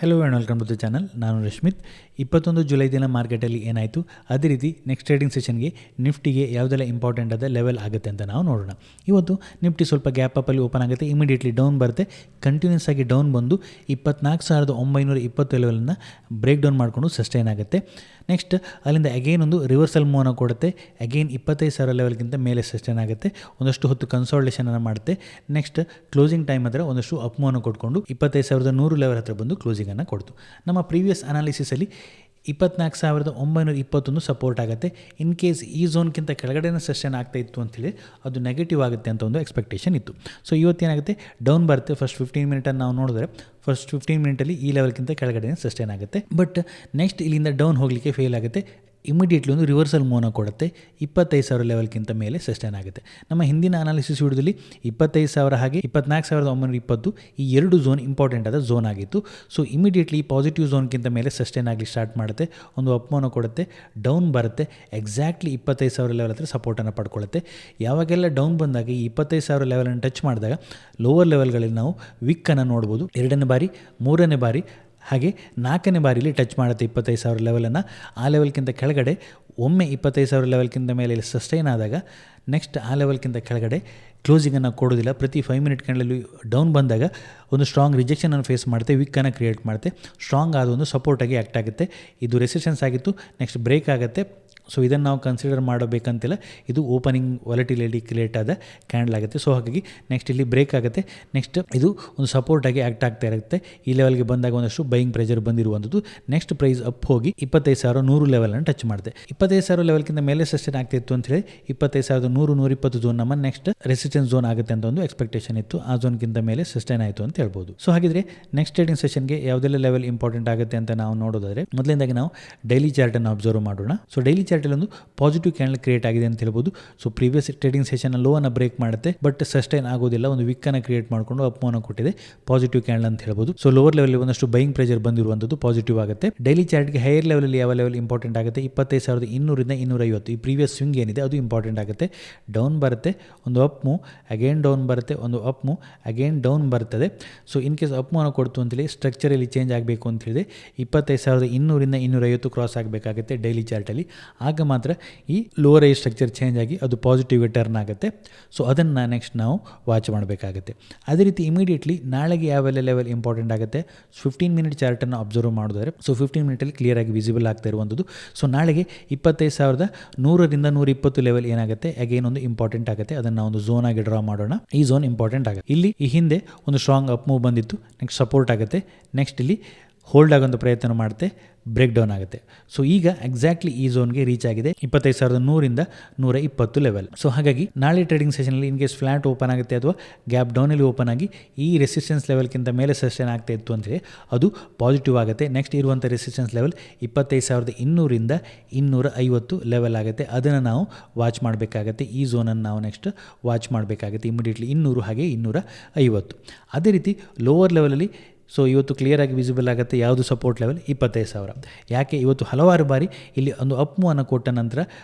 Hello and welcome to the channel. ನಾನು Rashmith. 21 July ದಿನ ಮಾರ್ಕೆಟಲ್ಲಿ ಏನಾಯಿತು, ಅದೇ ರೀತಿ ನೆಕ್ಸ್ಟ್ ಟ್ರೇಡಿಂಗ್ ಸೆಷನ್ಗೆ ನಿಫ್ಟಿಗೆ ಯಾವುದೆಲ್ಲ ಇಂಪಾರ್ಟೆಂಟ್ ಆದ ಲೆವೆಲ್ ಆಗುತ್ತೆ ಅಂತ ನಾವು ನೋಡೋಣ. ಇವತ್ತು ನಿಫ್ಟಿ ಸ್ವಲ್ಪ ಗ್ಯಾಪ್ ಅಪ್ಪಲ್ಲಿ ಓಪನ್ ಆಗುತ್ತೆ, ಇಮಿಡಿಯೇಟ್ಲಿ ಡೌನ್ ಬರುತ್ತೆ, ಕಂಟಿನ್ಯೂಸ್ ಆಗಿ ಡೌನ್ ಬಂದು 24,920 ಲೆವೆಲನ್ನು ಬ್ರೇಕ್ ಡೌನ್ ಮಾಡಿಕೊಂಡು ಸಸ್ಟೈನ್ ಆಗುತ್ತೆ. ನೆಕ್ಸ್ಟ್ ಅಲ್ಲಿಂದ ಅಗೇನ್ ಒಂದು ರಿವರ್ಸಲ್ ಮೂವ್ನ ಕೊಡುತ್ತೆ, ಅಗೇನ್ 25,000 ಲೆವೆಲ್ಗಿಂತ ಮೇಲೆ ಸಸ್ಟೈನ್ ಆಗುತ್ತೆ, ಒಂದಷ್ಟು ಹೊತ್ತು ಕನ್ಸಾಲ್ಟೇಷನನ್ನು ಮಾಡುತ್ತೆ. ನೆಕ್ಸ್ಟ್ ಕ್ಲೋಸಿಂಗ್ ಟೈಮ್ ಹತ್ರ ಒಂದಷ್ಟು ಅಪ್ ಮೂವ್ನ ಕೊಟ್ಕೊಂಡು 25,100 ಲೆವೆಲ್ ಹತ್ರ ಬಂದು ಕ್ಲೋಸಿಂಗನ್ನು ಕೊಡ್ತು. ನಮ್ಮ ಪ್ರೀವಿಯಸ್ ಅನಾಲಿಸಿಸಲ್ಲಿ 24,921 ಸಪೋರ್ಟ್ ಆಗುತ್ತೆ. ಇನ್ ಕೇಸ್ ಈ ಝೋನ್ಗಿಂತ ಕೆಳಗಡೆನೇ ಸಸ್ಟೈನ್ ಆಗ್ತಾ ಇತ್ತು ಅಂತೇಳಿ ಅದು ನೆಗೆಟಿವ್ ಆಗುತ್ತೆ ಅಂತ ಒಂದು ಎಕ್ಸ್ಪೆಕ್ಟೇಷನ್ ಇತ್ತು. ಸೊ ಇವತ್ತೇನಾಗುತ್ತೆ, ಡೌನ್ ಬರುತ್ತೆ. ಫಸ್ಟ್ 15 ಮಿನಿಟನ್ನು ನಾವು ನೋಡಿದ್ರೆ ಫಸ್ಟ್ 15 ಮಿನಿಟಲ್ಲಿ ಈ ಲೆವೆಲ್ಗಿಂತ ಕೆಳಗಡೆ ಸಸ್ಟೈನ್ ಆಗುತ್ತೆ. ಬಟ್ ನೆಕ್ಸ್ಟ್ ಇಲ್ಲಿಂದ ಡೌನ್ ಹೋಗಲಿಕ್ಕೆ ಫೇಲ್ ಆಗುತ್ತೆ, ಇಮಿಡಿಯೇಟ್ಲಿ ಒಂದು ರಿವರ್ಸಲ್ ಮೂವ್ನ ಕೊಡುತ್ತೆ, 25,000 ಲೆವೆಲ್ಗಿಂತ ಮೇಲೆ ಸಸ್ಟೈನ್ ಆಗುತ್ತೆ. ನಮ್ಮ ಹಿಂದಿನ ಅನಾಲಿಸಿಸ್ ವಿಡಿಯೋದಲ್ಲಿ 25,000 ಹಾಗೆ 24,920 ಈ ಎರಡು ಝೋನ್ ಇಂಪಾರ್ಟೆಂಟ್ ಆದ ಝೋನ್ ಆಗಿತ್ತು. ಸೊ ಇಮಿಡಿಯೇಟ್ಲಿ ಪಾಸಿಟಿವ್ ಝೋನ್ಗಿಂತ ಮೇಲೆ ಸಸ್ಟೈನ್ ಆಗಲಿ ಸ್ಟಾರ್ಟ್ ಮಾಡುತ್ತೆ, ಒಂದು ಅಪ್ ಮೂವ್ನ ಕೊಡುತ್ತೆ, ಡೌನ್ ಬರುತ್ತೆ, ಎಕ್ಸಾಕ್ಟ್ಲಿ 25,000 ಲೆವೆಲ್ ಹತ್ರ ಸಪೋರ್ಟನ್ನು ಪಡ್ಕೊಳ್ಳುತ್ತೆ. ಯಾವಾಗೆಲ್ಲ ಡೌನ್ ಬಂದಾಗ ಈ 25,000 ಲೆವೆಲನ್ನು ಟಚ್ ಮಾಡಿದಾಗ ಲೋವರ್ ಲೆವೆಲ್ಗಳಲ್ಲಿ ನಾವು ವಿಕ್ಕನ್ನು ನೋಡ್ಬೋದು. 2ನೇ ಬಾರಿ, 3ನೇ ಬಾರಿ ಹಾಗೆ 4ನೇ ಬಾರಿಲಿ ಟಚ್ ಮಾಡುತ್ತೆ 25,000 ಲೆವೆಲನ್ನು. ಆ ಲೆವೆಲ್ಗಿಂತ ಕೆಳಗಡೆ ಒಮ್ಮೆ 25,000 ಲೆವೆಲ್ಗಿಂತ ಮೇಲೆ ಸಸ್ಟೈನ್ ಆದಾಗ ನೆಕ್ಸ್ಟ್ ಆ ಲೆವೆಲ್ಗಿಂತ ಕೆಳಗಡೆ ಕ್ಲೋಸಿಂಗನ್ನು ಕೊಡೋದಿಲ್ಲ. ಪ್ರತಿ 5 ಮಿನಿಟ್ ಕ್ಯಾಂಡಲಲ್ಲಿ ಡೌನ್ ಬಂದಾಗ ಒಂದು ಸ್ಟ್ರಾಂಗ್ ರಿಜೆಕ್ಷನನ್ನು ಫೇಸ್ ಮಾಡುತ್ತೆ, ವಿಕ್ಕನ್ನು ಕ್ರಿಯೇಟ್ ಮಾಡುತ್ತೆ, ಸ್ಟ್ರಾಂಗ್ ಆದ ಒಂದು ಸಪೋರ್ಟಾಗಿ ಆ್ಯಕ್ಟ್ ಆಗುತ್ತೆ. ಇದು ರೆಸಿಸ್ಟೆನ್ಸ್ ಆಗಿತ್ತು, ನೆಕ್ಸ್ಟ್ ಬ್ರೇಕ್ ಆಗುತ್ತೆ. ಸೊ ಇದನ್ನು ನಾವು ಕನ್ಸಿಡರ್ ಮಾಡಬೇಕಂತಿಲ್ಲ, ಇದು ಓಪನಿಂಗ್ ವಾಲಟಿಲಿಟಿ ಕ್ರಿಯೇಟ್ ಆದ ಕ್ಯಾಂಡಲ್ ಆಗುತ್ತೆ. ಸೊ ಹಾಗಾಗಿ ನೆಕ್ಸ್ಟ್ ಇಲ್ಲಿ ಬ್ರೇಕ್ ಆಗುತ್ತೆ, ನೆಕ್ಸ್ಟ್ ಇದು ಒಂದು ಸಪೋರ್ಟಾಗಿ ಆ್ಯಕ್ಟ್ ಆಗ್ತಾ ಇರುತ್ತೆ. ಈ ಲೆವೆಲ್ಗೆ ಬಂದಾಗ ಒಂದಷ್ಟು ಬೈಯಿಂಗ್ ಪ್ರೆಷರ್ ಬಂದಿರುವಂಥದ್ದು. ನೆಕ್ಸ್ಟ್ ಪ್ರೈಸ್ ಅಪ್ ಹೋಗಿ 25,100 ಲೆವೆಲನ್ನು ಟಚ್ ಮಾಡುತ್ತೆ. 25,000 ಲೆವೆಲ್ಗಿಂತ ಮೇಲೆ ಸಸ್ಟೈನ್ ಆಗ್ತಿತ್ತು ಅಂತ ಹೇಳಿ 25,100-120 ಝೋನ್ ನಮ್ಮ ನೆಕ್ಸ್ಟ್ ರೆಸಿಸ್ಟೆನ್ಸ್ ಝೋನ್ ಆಗುತ್ತೆ ಅಂತ ಒಂದು ಎಕ್ಸ್ಪೆಕ್ಟೇಷನ್ ಇತ್ತು. ಆ ಝೋನ್ಗಿಂತ ಮೇಲೆ ಸಸ್ಟೈನ್ ಆಯಿತು ಅಂತ ಹೇಳ್ಬೋದು. ಸೊ ಹಾಗಿದ್ರೆ ನೆಕ್ಸ್ಟ್ ಟ್ರೇಡಿಂಗ್ ಸೆಷನ್ಗೆ ಯಾವುದೆಲ್ಲ ಲೆವೆಲ್ ಇಂಪಾರ್ಟೆಂಟ್ ಆಗುತ್ತೆ ಅಂತ ನಾವು ನೋಡೋದಾದ್ರೆ ಮೊದಲಿಂದಾಗಿ ನಾವು ಡೈಲಿ ಚಾರ್ಟನ್ನು ಅಬ್ಸರ್ವ್ ಮಾಡೋಣ. ಸೊ ಡೈಲಿ ಚಾರ್ಟಲ್ಲಿ ಒಂದು ಪಾಸಿಟಿವ್ ಕ್ಯಾಂಡಲ್ ಕ್ರಿಯೇಟ್ ಆಗಿದೆ ಅಂತ ಹೇಳ್ಬೋದು. ಸೊ ಪ್ರೀವಿಯಸ್ ಟ್ರೇಡಿಂಗ್ ಸೆಷನ್ ಲೋವನ್ನು ಬ್ರೇಕ್ ಮಾಡುತ್ತೆ, ಬಟ್ ಸಸ್ಟೈನ್ ಆಗೋದಿಲ್ಲ, ಒಂದು ವಿಕ್ಕನ್ನು ಕ್ರಿಯೇಟ್ ಮಾಡಿಕೊಂಡು ಅಪ್ ಮೂವ್ನ ಕೊಟ್ಟಿದೆ, ಪಾಸಿಟಿವ್ ಕ್ಯಾಂಡಲ್ ಅಂತ ಹೇಳ್ಬೋದು. ಸೊ ಲೋವರ್ ಲೆವೆಲ್ ಒಂದಷ್ಟು ಬೈಯಿಂಗ್ ಪ್ರೆಷರ್ ಬಂದಿರುವಂಥದ್ದು ಪಾಸಿಟಿವ್ ಆಗುತ್ತೆ. ಡೈಲಿ ಚಾರ್ಟ್ಗೆ ಹೈಯರ್ ಲೆವೆಲಲ್ಲಿ ಯಾವ ಲೆವೆಲ್ ಇಂಪಾರ್ಟೆಂಟ್ ಆಗುತ್ತೆ, 25,200-250 ಈ ಪ್ರೀವಿಯಸ್ ಸ್ವಿಂಗ್ ಏನಿದೆ ಅದು ಇಂಪಾರ್ಟೆಂಟ್ ಆಗುತ್ತೆ. ಡೌನ್ ಬರುತ್ತೆ, ಒಂದು ಅಪ್ ಮೂವ್, ಅಗೇನ್ ಡೌನ್ ಬರುತ್ತೆ, ಒಂದು ಅಪ್ ಮೂವ್, ಅಗೇನ್ ಡೌನ್ ಬರ್ತದೆ. ಸೊ ಇನ್ ಕೇಸ್ ಅಪ್ ಮೂವ್ನ ಕೊಡ್ತು ಅಂತೇಳಿ ಸ್ಟ್ರಕ್ಚರಲ್ಲಿ ಚೇಂಜ್ ಆಗಬೇಕು ಅಂತ ಹೇಳಿದೆ 25,200-250 ಕ್ರಾಸ್ ಆಗಬೇಕಾಗುತ್ತೆ ಡೈಲಿ ಚಾರ್ಟಲ್ಲಿ. ಆಗ ಮಾತ್ರ ಈ ಲೋವರ್ ಐ ಸ್ಟ್ರಕ್ಚರ್ ಚೇಂಜ್ ಆಗಿ ಅದು ಪಾಸಿಟಿವ್ಗೆ ಟರ್ನ್ ಆಗುತ್ತೆ. ಸೊ ಅದನ್ನು ನೆಕ್ಸ್ಟ್ ನಾವು ವಾಚ್ ಮಾಡಬೇಕಾಗುತ್ತೆ. ಅದೇ ರೀತಿ ಇಮಿಡಿಯೇಟ್ಲಿ ನಾಳೆಗೆ ಯಾವೆಲ್ಲ ಲೆವೆಲ್ ಇಂಪಾರ್ಟೆಂಟ್ ಆಗುತ್ತೆ, 15 ಮಿನಿಟ್ ಚಾರ್ಟನ್ನು ಅಬ್ಸರ್ವ್ ಮಾಡಿದ್ರೆ ಸೊ 15 ಮಿನಿಟಲ್ಲಿ ಕ್ಲಿಯರ್ ಆಗಿ ವಿಸಿಬಲ್ ಆಗ್ತಾ ಇರುವಂಥದ್ದು. ಸೊ ನಾಳೆಗೆ 25,100-120 ಲೆವೆಲ್ ಏನಾಗುತ್ತೆ, ಅಗೇನ್ ಒಂದು ಇಂಪಾರ್ಟೆಂಟ್ ಆಗುತ್ತೆ. ಅದನ್ನು ನಾವು ಒಂದು ಝೋನ್ ಆಗಿ ಡ್ರಾ ಮಾಡೋಣ. ಈ ಝೋನ್ ಇಂಪಾರ್ಟೆಂಟ್ ಆಗುತ್ತೆ. ಇಲ್ಲಿ ಈ ಹಿಂದೆ ಒಂದು ಸ್ಟ್ರಾಂಗ್ ಅಪ್ ಮೂವ್ ಬಂದಿತ್ತು, ನೆಕ್ಸ್ಟ್ ಸಪೋರ್ಟ್ ಆಗುತ್ತೆ, ನೆಕ್ಸ್ಟ್ ಇಲ್ಲಿ ಹೋಲ್ಡ್ ಆಗೋಂಥ ಪ್ರಯತ್ನ ಮಾಡುತ್ತೆ, ಬ್ರೇಕ್ ಡೌನ್ ಆಗುತ್ತೆ. ಸೊ ಈಗ ಎಕ್ಸಾಕ್ಟ್ಲಿ ಈ ಝೋನ್ಗೆ ರೀಚ್ ಆಗಿದೆ 25,100-120 ಲೆವೆಲ್. ಸೊ ಹಾಗಾಗಿ ನಾಳೆ ಟ್ರೇಡಿಂಗ್ ಸೆಷನಲ್ಲಿ ಇನ್ ಕೇಸ್ ಫ್ಲಾಟ್ ಓಪನ್ ಆಗುತ್ತೆ ಅಥವಾ ಗ್ಯಾಪ್ ಡೌನಲ್ಲಿ ಓಪನ್ ಆಗಿ ಈ ರೆಸಿಸ್ಟೆನ್ಸ್ ಲೆವೆಲ್ಗಿಂತ ಮೇಲೆ ಸಸ್ಟೈನ್ ಆಗ್ತಾ ಇತ್ತು ಅಂದರೆ ಅದು ಪಾಸಿಟಿವ್ ಆಗುತ್ತೆ. ನೆಕ್ಸ್ಟ್ ಇರುವಂಥ ರೆಸಿಸ್ಟೆನ್ಸ್ ಲೆವೆಲ್ 25,200-250 ಲೆವೆಲ್ ಆಗುತ್ತೆ. ಅದನ್ನು ನಾವು ವಾಚ್ ಮಾಡಬೇಕಾಗತ್ತೆ. ಈ ಝೋನನ್ನು ನಾವು ನೆಕ್ಸ್ಟ್ ವಾಚ್ ಮಾಡಬೇಕಾಗುತ್ತೆ ಇಮಿಡಿಯೇಟ್ಲಿ 200 ಹಾಗೆ 250. ಅದೇ ರೀತಿ ಲೋವರ್ ಲೆವೆಲಲ್ಲಿ ಸೊ ಇವತ್ತು ಕ್ಲಿಯರಾಗಿ ವಿಸಿಬಲ್ ಆಗುತ್ತೆ ಯಾವುದು ಸಪೋರ್ಟ್ ಲೆವೆಲ್ 25,000. ಯಾಕೆ ಇವತ್ತು ಹಲವಾರು ಬಾರಿ ಇಲ್ಲಿ ಒಂದು ಅಪ್ ಮೂವನ್ನು ಕೊಟ್ಟ ನಂತರ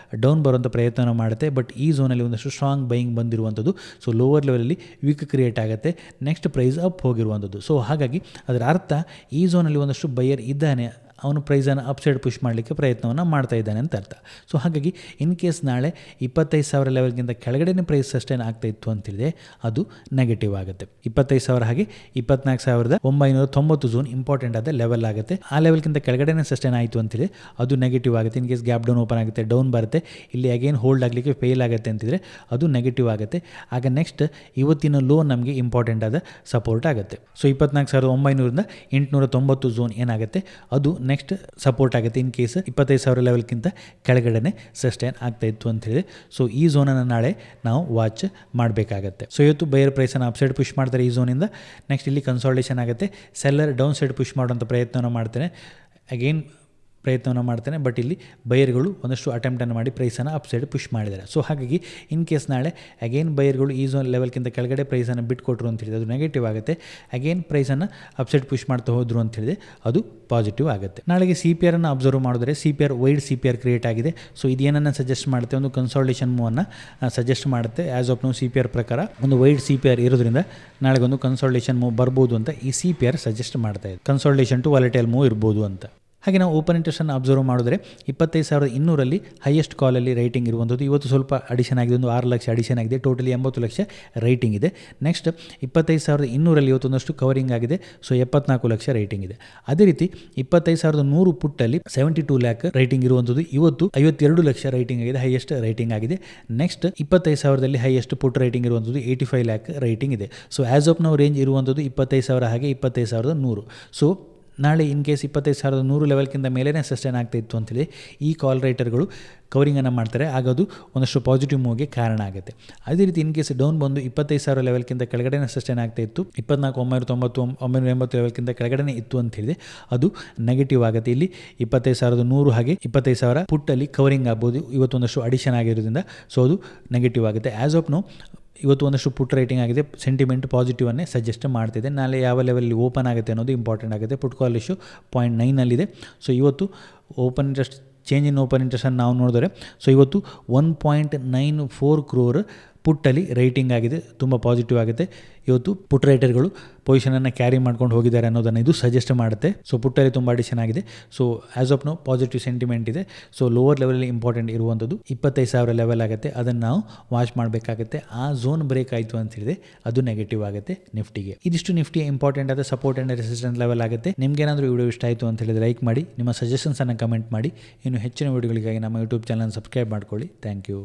ಡೌನ್ ಬರುವಂಥ ಪ್ರಯತ್ನ ಮಾಡುತ್ತೆ, ಬಟ್ ಈ ಝೋನಲ್ಲಿ ಒಂದಷ್ಟು ಸ್ಟ್ರಾಂಗ್ ಬೈಯಿಂಗ್ ಬಂದಿರುವಂಥದ್ದು. ಸೊ ಲೋವರ್ ಲೆವೆಲಲ್ಲಿ ವೀಕ್ ಕ್ರಿಯೇಟ್ ಆಗುತ್ತೆ, ನೆಕ್ಸ್ಟ್ ಪ್ರೈಸ್ ಅಪ್ ಹೋಗಿರುವಂಥದ್ದು. ಸೊ ಹಾಗಾಗಿ ಅದರ ಅರ್ಥ ಈ ಝೋನಲ್ಲಿ ಒಂದಷ್ಟು ಬೈಯರ್ ಇದ್ದಾನೆ, ಅವನು ಪ್ರೈಸನ್ನು ಅಪ್ಸೈಡ್ ಪುಷ್ ಮಾಡಲಿಕ್ಕೆ ಪ್ರಯತ್ನವನ್ನು ಮಾಡ್ತಾ ಇದ್ದಾನೆ ಅಂತ ಅರ್ಥ. ಸೊ ಹಾಗಾಗಿ ಇನ್ ಕೇಸ್ ನಾಳೆ 25,000 ಲೆವೆಲ್ಗಿಂತ ಕೆಳಗಡೆನೇ ಪ್ರೈಸ್ ಸಸ್ಟೈನ್ ಆಗ್ತಾ ಇತ್ತು ಅಂತೇಳಿದೆ ಅದು ನೆಗೆಟಿವ್ ಆಗುತ್ತೆ. 25,000 ಹಾಗೆ 24,990 ಝೋನ್ ಇಂಪಾರ್ಟೆಂಟ್ ಆದ ಲೆವೆಲ್ ಆಗುತ್ತೆ. ಆ ಲೆವೆಲ್ಗಿಂತ ಕೆಳಗಡೆನೇ ಸಸ್ಟೈನ್ ಆಯಿತು ಅಂತೇಳಿ ಅದು ನೆಗೆಟಿವ್ ಆಗುತ್ತೆ. In case gap down open ಆಗುತ್ತೆ, ಡೌನ್ ಬರುತ್ತೆ, ಇಲ್ಲಿ ಅಗೇನ್ ಹೋಲ್ಡ್ ಆಗಲಿಕ್ಕೆ ಫೇಲ್ ಆಗುತ್ತೆ ಅಂತಿದ್ರೆ ಅದು ನೆಗೆಟಿವ್ ಆಗುತ್ತೆ. ಆಗ ನೆಕ್ಸ್ಟ್ ಇವತ್ತಿನ ಲೋ ನಮಗೆ ಇಂಪಾರ್ಟೆಂಟ್ ಆದ ಸಪೋರ್ಟ್ ಆಗುತ್ತೆ. ಸೊ 24,900-890 ಝೋನ್ ಏನಾಗುತ್ತೆ ಅದು ನೆಕ್ಸ್ಟ್ ಸಪೋರ್ಟ್ ಆಗುತ್ತೆ ಇನ್ ಕೇಸ್ 25,000 ಲೆವೆಲ್ಗಿಂತ ಕೆಳಗಡೆ ಸಸ್ಟೈನ್ ಆಗ್ತಾ ಇತ್ತು ಅಂತ ಹೇಳಿದೆ. ಸೊ ಈ ಝೋನನ್ನು ನಾಳೆ ನಾವು ವಾಚ್ ಮಾಡಬೇಕಾಗತ್ತೆ. ಸೊ ಇವತ್ತು ಬೈಯರ್ ಪ್ರೈಸನ್ನು ಅಪ್ಸೈಡ್ ಪುಷ್ ಮಾಡ್ತಾರೆ ಈ ಝೋನಿಂದ, ನೆಕ್ಸ್ಟ್ ಇಲ್ಲಿ ಕನ್ಸಾಲ್ಟೇಷನ್ ಆಗುತ್ತೆ, ಸೆಲ್ಲರ್ ಡೌನ್ ಸೈಡ್ ಪುಷ್ ಮಾಡುವಂಥ ಪ್ರಯತ್ನವನ್ನು ಮಾಡ್ತಾನೆ, ಅಗೇನ್ ಪ್ರಯತ್ನವನ್ನು ಮಾಡ್ತಾನೆ. ಬಟ್ ಇಲ್ಲಿ ಬೈಯರ್ಗಳು ಒಂದಷ್ಟು ಅಟೆಂಪ್ಟನ್ನು ಮಾಡಿ ಪ್ರೈಸನ್ನು ಅಪ್ಸೈಡ್ ಪುಷ್ ಮಾಡಿದ್ದಾರೆ. ಸೊ ಹಾಗಾಗಿ ಇನ್ ಕೇಸ್ ನಾಳೆ ಅಗೇನ್ ಬೈಯರ್ಗಳು ಈ ಝೋನ್ ಲೆವೆಲ್ಗಿಂತ ಕೆಳಗಡೆ ಪ್ರೈಸನ್ನು ಬಿಟ್ಕೊಟ್ರು ಅಂತ ಹೇಳಿದೆ ಅದು ನೆಗೆಟಿವ್ ಆಗುತ್ತೆ. ಅಗೇನ್ ಪ್ರೈಸನ್ನು ಅಪ್ಸೈಡ್ ಪುಷ್ ಮಾಡ್ತಾ ಹೋದ್ರು ಅಂತ ಹೇಳಿದೆ ಅದು ಪಾಸಿಟಿವ್ ಆಗುತ್ತೆ. ನಾಳೆಗೆ CPR ಅನ್ನು ಅಬ್ಸರ್ವ್ ಮಾಡಿದ್ರೆ CPR ವೈಡ್ CPR ಕ್ರಿಯೇಟ್ ಆಗಿದೆ. ಸೊ ಇದೇನನ್ನು ಸಜೆಸ್ಟ್ ಮಾಡುತ್ತೆ, ಒಂದು ಕನ್ಸಾಲಿಡೇಷನ್ ಮೂವನ್ನು ಸಜೆಸ್ಟ್ ಮಾಡುತ್ತೆ. ಆ್ಯಸ್ ಆಫ್ ನೌ CPR ಪ್ರಕಾರ ಒಂದು ವೈಡ್ CPR ಇರೋದ್ರಿಂದ ನಾಳೆಗೆ ಒಂದು ಕನ್ಸಾಲಿಡೇಷನ್ ಮೂವ್ ಬರ್ಬೋದು ಅಂತ ಈ CPR ಸಜೆಸ್ಟ್ ಮಾಡ್ತಾ ಇದೆ. ಕನ್ಸಾಲಿಡೇಷನ್ ಟು ವಾಲಟೈಲ್ ಮೂವ್ ಇರ್ಬೋದು ಅಂತ. ಹಾಗೆ ನಾವು ಓಪನ್ ಇಂಟ್ರೆಸ್ಟನ್ನು ಅಬ್ಸರ್ವ್ ಮಾಡಿದ್ರೆ 25,200 ಹೈಯೆಸ್ಟ್ ಕಾಲಲ್ಲಿ ರೈಟಿಂಗ್ ಇರುವಂಥದ್ದು. ಇವತ್ತು ಸ್ವಲ್ಪ ಅಡಿಷನ್ ಆಗಿದೆ, ಒಂದು 6 ಲಕ್ಷ ಅಡಿಷನ್ ಆಗಿದೆ. ಟೋಟಲಿ 80 ಲಕ್ಷ ರೈಟಿಂಗ್ ಇದೆ. ನೆಕ್ಸ್ಟ್ 25,200 ಇವತ್ತೊಂದಷ್ಟು ಕವರಿಂಗ್ ಆಗಿದೆ. ಸೊ 74 ಲಕ್ಷ ರೈಟಿಂಗ್ ಇದೆ. ಅದೇ ರೀತಿ 25,100 ಪುಟ್ಟಲ್ಲಿ 72 ಲ್ಯಾಕ್ ರೈಟಿಂಗ್ ಇರುವಂಥದ್ದು. ಇವತ್ತು 52 ಲಕ್ಷ ರೈಟಿಂಗ್ ಆಗಿದೆ, ಹೈಯೆಸ್ಟ್ ರೈಟಿಂಗ್ ಆಗಿದೆ. ನೆಕ್ಸ್ಟ್ 25,000ದಲ್ಲಿ ಹೈಯೆಸ್ಟ್ ಪುಟ್ ರೈಟಿಂಗ್ ಇರುವಂಥದ್ದು 85 ಲ್ಯಾಕ್ ರೈಟಿಂಗ್ ಇದೆ. So as of now range ಇರುವಂಥದ್ದು 25,000 ಹಾಗೆ 25,100. ಸೊ ನಾಳೆ ಇನ್ ಕೇಸ್ 25,100 ಲೆವೆಲ್ಗಿಂತ ಮೇಲೇ ಸಸ್ಟೈನ್ ಆಗ್ತಾ ಇತ್ತು ಅಂತೇಳಿ ಈ ಕಾಲ್ ರೈಟರ್ಗಳು ಕವರಿಂಗನ್ನು ಮಾಡ್ತಾರೆ. ಆಗೋದು ಒಂದಷ್ಟು ಪಾಸಿಟಿವ್ ಮೂವ್ಗೆ ಕಾರಣ ಆಗುತ್ತೆ. ಅದೇ ರೀತಿ ಇನ್ ಕೇಸ್ ಡೌನ್ ಬಂದು 25,000 ಲೆವೆಲ್ಗಿಂತ ಕೆಳಗಡೆ ಸಸ್ಟೈನ್ ಆಗ್ತಾ ಇತ್ತು, 24,990 980 ಲೆವೆಲ್ಗಿಂತ ಕೆಳಗಡೆ ಇತ್ತು ಅಂತ ಹೇಳಿದೆ ಅದು ನೆಗೆಟಿವ್ ಆಗುತ್ತೆ. ಇಲ್ಲಿ 25,100 ಹಾಗೆ 25,000 ಪುಟ್ಟಲ್ಲಿ ಕವರಿಂಗ್ ಆಗ್ಬೋದು. ಇವತ್ತೊಂದಷ್ಟು ಅಡಿಷನ್ ಆಗಿರೋದ್ರಿಂದ ಸೊ ಅದು ನೆಗೆಟಿವ್ ಆಗುತ್ತೆ. ಆ್ಯಸ್ ಆಫ್ ನೋ ಇವತ್ತು ಒಂದಷ್ಟು ಪುಟ್ ರೈಟಿಂಗ್ ಆಗಿದೆ, ಸೆಂಟಿಮೆಂಟ್ ಪಾಸಿಟಿವನ್ನೇ ಸಜೆಸ್ಟ್ ಮಾಡ್ತಿದೆ. ನಾಳೆ ಯಾವ ಲೆವೆಲ್ಲಿ ಓಪನ್ ಆಗುತ್ತೆ ಅನ್ನೋದು ಇಂಪಾರ್ಟೆಂಟ್ ಆಗುತ್ತೆ. ಪುಟ್ ಕಾಲ್ ಇಶ್ಯೂ 0.9 ಸೊ ಇವತ್ತು open interest change in open ಇಂಟ್ರೆಸ್ಟನ್ನು ನಾವು ನೋಡಿದ್ರೆ ಸೊ ಇವತ್ತು 1.94 crore ಪುಟ್ಟಲ್ಲಿ ರೈಟಿಂಗ್ ಆಗಿದೆ, ತುಂಬ ಪಾಸಿಟಿವ್ ಆಗುತ್ತೆ. ಇವತ್ತು ಪುಟ್ ರೈಟರ್ಗಳು ಪೊಸಿಷನನ್ನು ಕ್ಯಾರಿ ಮಾಡ್ಕೊಂಡು ಹೋಗಿದ್ದಾರೆ ಅನ್ನೋದನ್ನು ಇದು ಸಜೆಸ್ಟ್ ಮಾಡುತ್ತೆ. ಸೊ ಪುಟ್ಟಲ್ಲಿ ತುಂಬ ಅಡಿಷನ್ ಆಗಿದೆ. So as of now positive sentiment ಇದೆ. ಸೊ ಲೋವರ್ ಲೆವೆಲಲ್ಲಿ ಇಂಪಾರ್ಟೆಂಟ್ ಇರುವಂಥದ್ದು 25,000 ಲೆವೆಲ್ ಆಗುತ್ತೆ, ಅದನ್ನು ನಾವು ವಾಚ್ ಮಾಡಬೇಕಾಗುತ್ತೆ. ಆ ಝೋನ್ ಬ್ರೇಕ್ ಆಯಿತು ಅಂತ ಹೇಳಿದ್ರೆ ಅದು ನೆಗೆಟಿವ್ ಆಗುತ್ತೆ ನಿಫ್ಟಿಗೆ. ಇದಿಷ್ಟು ನಿಫ್ಟಿ ಇಂಪಾರ್ಟೆಂಟ್ ಆದ ಸಪೋರ್ಟ್ ಆ್ಯಂಡ್ ರೆಸಿಸ್ಟೆನ್ಸ್ ಲೆವೆಲ್ ಆಗುತ್ತೆ. ನಿಮ್ಗೇನಾದರೂ ವಿಡಿಯೋ ಇಷ್ಟ ಆಯಿತು ಅಂತ ಹೇಳಿದ್ರೆ ಲೈಕ್ ಮಾಡಿ, ನಿಮ್ಮ ಸಜೆಷನ್ಸನ್ನು ಕಮೆಂಟ್ ಮಾಡಿ. ಇನ್ನು ಹೆಚ್ಚಿನ ವಿಡಿಯೋಗಳಿಗಾಗಿ ನಮ್ಮ ಯೂಟ್ಯೂಬ್ ಚಾನಲ್ ಸಬ್ಸ್ಕ್ರೈಬ್ ಮಾಡ್ಕೊಳ್ಳಿ. Thank you.